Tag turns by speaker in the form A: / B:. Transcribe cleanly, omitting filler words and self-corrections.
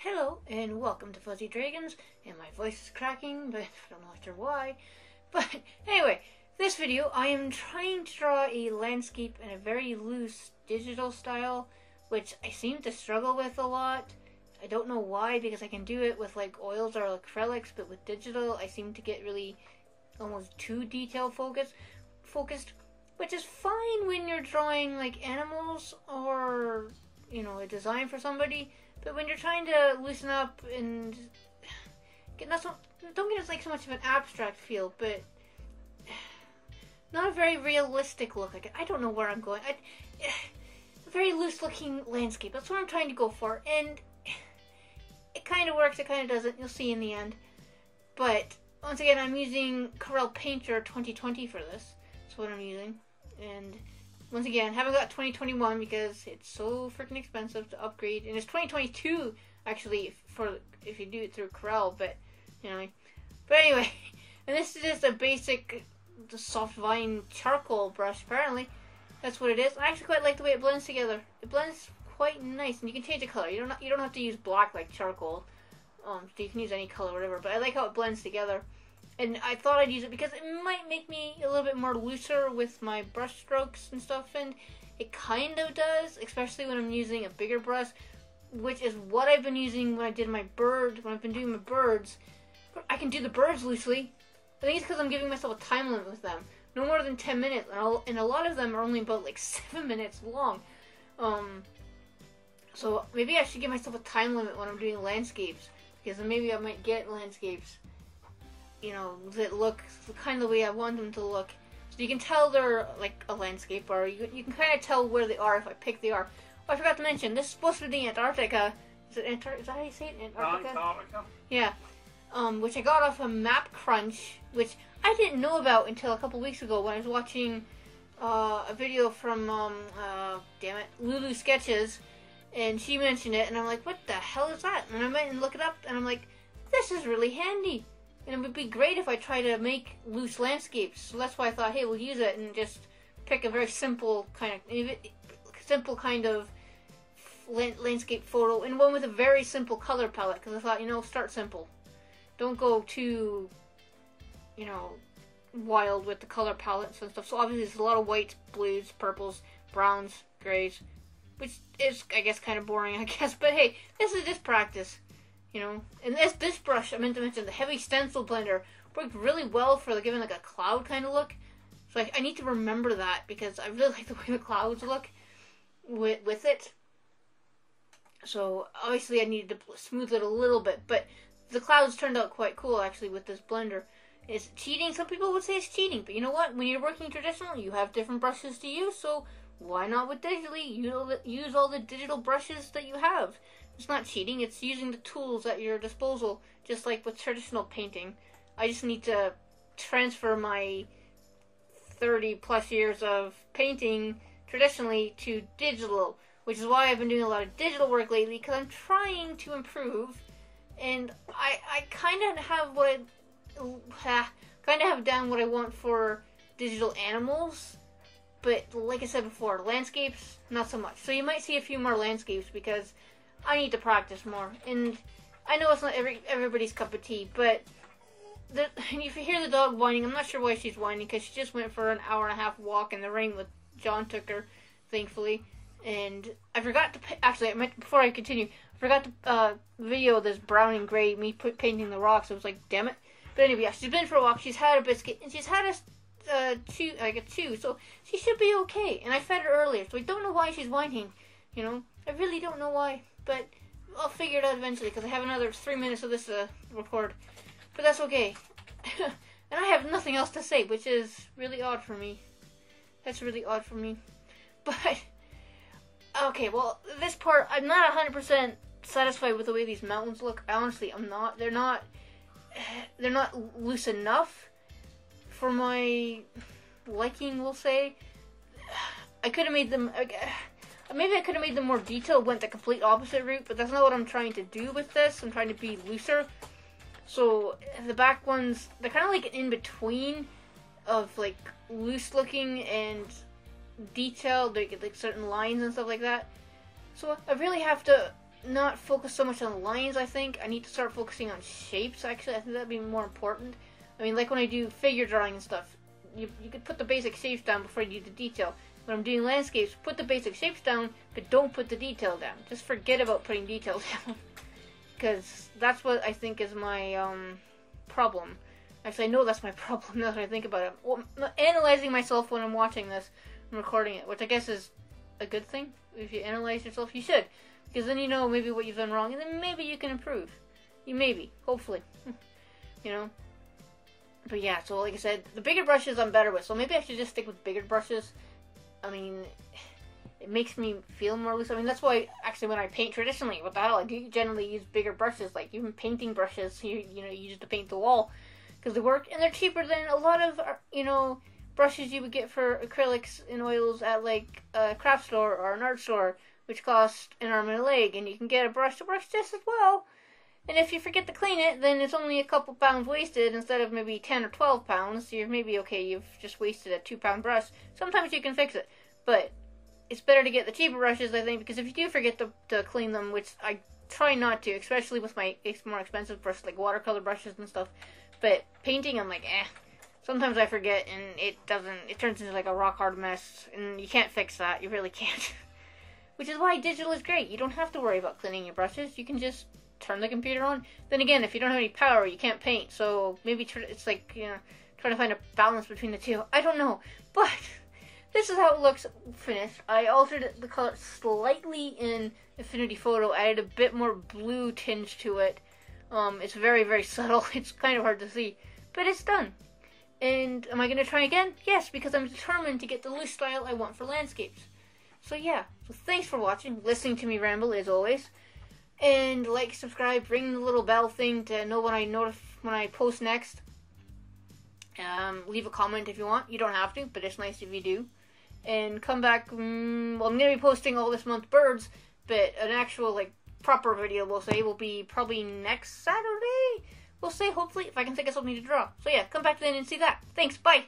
A: Hello and welcome to Fuzzy Dragons, and my voice is cracking, but I'm not sure why. But anyway, this video I am trying to draw a landscape in a very loose digital style, which I seem to struggle with a lot. I don't know why, because I can do it with like oils or acrylics, but with digital I seem to get really almost too detail focused, which is fine when you're drawing like animals or, you know, a design for somebody. But when you're trying to loosen up and don't get like so much of an abstract feel, but not a very realistic look. I don't know where I'm going. A very loose looking landscape. That's what I'm trying to go for, and it kind of works. It kind of doesn't. You'll see in the end. But once again, I'm using Corel Painter 2020 for this. That's what I'm using, and once again, haven't got 2021 because it's so freaking expensive to upgrade, and it's 2022 actually for if you do it through Corel. But you know, but anyway, and this is just a basic soft vine charcoal brush. Apparently, that's what it is. I actually quite like the way it blends together. It blends quite nice, and you can change the color. You don't have to use black like charcoal. So you can use any color, whatever. But I like how it blends together. And I thought I'd use it because it might make me a little bit more looser with my brush strokes and stuff, and it kind of does, especially when I'm using a bigger brush, which is what I've been using when I've been doing my birds. I can do the birds loosely. I think it's because I'm giving myself a time limit with them. No more than 10 minutes, and a lot of them are only about like 7 minutes long. So maybe I should give myself a time limit when I'm doing landscapes, because then maybe I might get landscapes, you know, that look kind of the way I want them to look. So you can tell they're like a landscape, or you can kind of tell where they are if I pick they are. Oh, I forgot to mention, this is supposed to be the Antarctica. Is that how you say it? Antarctica?
B: Antarctica?
A: Yeah. Which I got off of Map Crunch, which I didn't know about until a couple weeks ago when I was watching a video from, Lulu Sketches, and she mentioned it, and I'm like, what the hell is that? And I went and looked it up, and I'm like, this is really handy. And it would be great if I try to make loose landscapes. So that's why I thought, hey, we'll use it and just pick a very simple kind of landscape photo, and one with a very simple color palette. Because I thought, you know, start simple. Don't go too, you know, wild with the color palettes and stuff. So obviously there's a lot of whites, blues, purples, browns, grays, which is, I guess, kind of boring, I guess. But hey, this is just practice. You know, and this brush, I meant to mention, the heavy stencil blender worked really well for giving like a cloud kind of look. So I need to remember that, because I really like the way the clouds look with it. So obviously I needed to smooth it a little bit, but the clouds turned out quite cool actually with this blender. Is it cheating? Some people would say it's cheating, but you know what? When you're working traditional, you have different brushes to use, so why not with digitally? Use all the digital brushes that you have. It's not cheating, it's using the tools at your disposal, just like with traditional painting. I just need to transfer my 30 plus years of painting traditionally to digital, which is why I've been doing a lot of digital work lately, because I'm trying to improve, and I kind of have down what I want for digital animals, but like I said before, landscapes, not so much. So you might see a few more landscapes, because I need to practice more, and I know it's not everybody's cup of tea, but if you hear the dog whining, I'm not sure why she's whining, because she just went for an hour-and-a-half walk in the rain with John took her, thankfully, and I forgot to, before I continue, I forgot to video this brown and gray, me painting the rocks. I was like, damn it. But anyway, yeah, she's been for a walk, she's had a biscuit, and she's had a chew, so she should be okay, and I fed her earlier, so I don't know why she's whining, you know, I really don't know why. But I'll figure it out eventually, because I have another 3 minutes of this to record. But that's okay. And I have nothing else to say, which is really odd for me. That's really odd for me. But, okay, well, this part, I'm not 100% satisfied with the way these mountains look. Honestly, I'm not. They're not loose enough for my liking, we'll say. I could have made them... Maybe I could have made them more detailed, went the complete opposite route, but that's not what I'm trying to do with this. I'm trying to be looser. So the back ones, they're kind of like an in-between of like loose looking and detailed, like certain lines and stuff like that. So I really have to not focus so much on lines, I think. I need to start focusing on shapes, actually. I think that'd be more important. I mean, like when I do figure drawing and stuff, you could put the basic shapes down before you do the detail. When I'm doing landscapes, put the basic shapes down, but don't put the detail down. Just forget about putting detail down. Because that's what I think is my problem. Actually, I know that's my problem now that I think about it. Well, analyzing myself when I'm watching this and recording it, which I guess is a good thing. If you analyze yourself, you should. Because then you know maybe what you've done wrong, and then maybe you can improve. Hopefully. You know? But yeah, so like I said, the bigger brushes I'm better with, so maybe I should just stick with bigger brushes. I mean, it makes me feel more loose. I mean, that's why, actually, when I paint traditionally, what the hell, I do generally use bigger brushes, like even painting brushes, you use to paint the wall, because they work, and they're cheaper than a lot of, brushes you would get for acrylics and oils at, like, a craft store or an art store, which cost an arm and a leg, and you can get a brush to brush just as well. And if you forget to clean it, then it's only a couple pounds wasted instead of maybe 10 or 12 pounds. You're maybe, okay, you've just wasted a 2-pound brush. Sometimes you can fix it, but it's better to get the cheaper brushes, I think, because if you do forget to clean them, which I try not to, especially with my more expensive brushes, like watercolor brushes and stuff, but painting, I'm like, sometimes I forget, and it turns into like a rock hard mess, and you can't fix that, you really can't. Which is why digital is great. You don't have to worry about cleaning your brushes, you can just turn the computer on. Then again, if you don't have any power, you can't paint, so maybe it's like, trying to find a balance between the two. I don't know, but this is how it looks finished. I altered the color slightly in Affinity Photo, added a bit more blue tinge to it. It's very, very subtle. It's kind of hard to see, but it's done. And am I going to try again? Yes, because I'm determined to get the loose style I want for landscapes. So yeah, so thanks for watching, listening to me ramble as always. And like, subscribe, ring the little bell thing to know when I post next. Leave a comment if you want. You don't have to, but it's nice if you do. And come back, well, I'm going to be posting all this month birds, but an actual, like, proper video, we'll say, will be probably next Saturday. We'll say, hopefully, if I can think of something to draw. So yeah, come back then and see that. Thanks, bye!